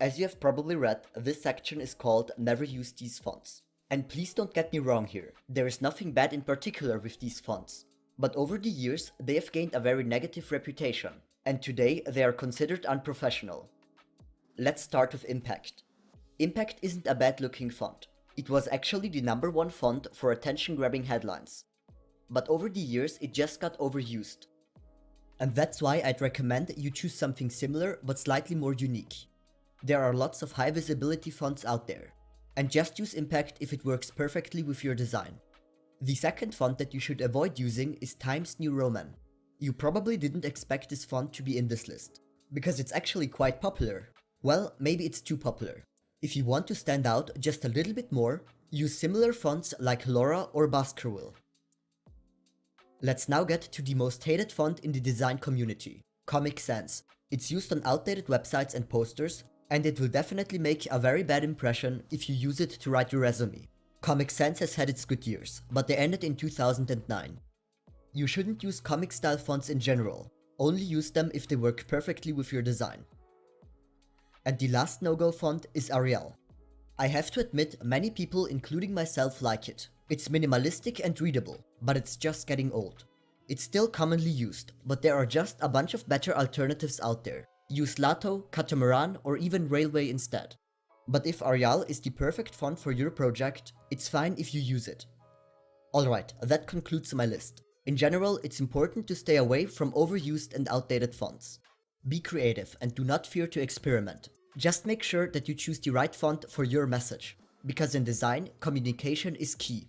As you have probably read, this section is called Never Use These Fonts. And please don't get me wrong here, there is nothing bad in particular with these fonts. But over the years, they have gained a very negative reputation, and today they are considered unprofessional. Let's start with Impact. Impact isn't a bad looking font. It was actually the #1 font for attention-grabbing headlines. But over the years, it just got overused. And that's why I'd recommend you choose something similar but slightly more unique. There are lots of high visibility fonts out there, and just use Impact if it works perfectly with your design. The second font that you should avoid using is Times New Roman. You probably didn't expect this font to be in this list, because it's actually quite popular. Well, maybe it's too popular. If you want to stand out just a little bit more, use similar fonts like Laura or Baskerville. Let's now get to the most hated font in the design community, Comic Sans. It's used on outdated websites and posters, and it will definitely make a very bad impression if you use it to write your resume. Comic Sans has had its good years, but they ended in 2009. You shouldn't use comic style fonts in general, only use them if they work perfectly with your design. And the last no-go font is Arial. I have to admit, many people, including myself, like it. It's minimalistic and readable, but it's just getting old. It's still commonly used, but there are just a bunch of better alternatives out there. Use Lato, Catamaran, or even Railway instead. But if Arial is the perfect font for your project, it's fine if you use it. Alright, that concludes my list. In general, it's important to stay away from overused and outdated fonts. Be creative and do not fear to experiment. Just make sure that you choose the right font for your message, because in design, communication is key.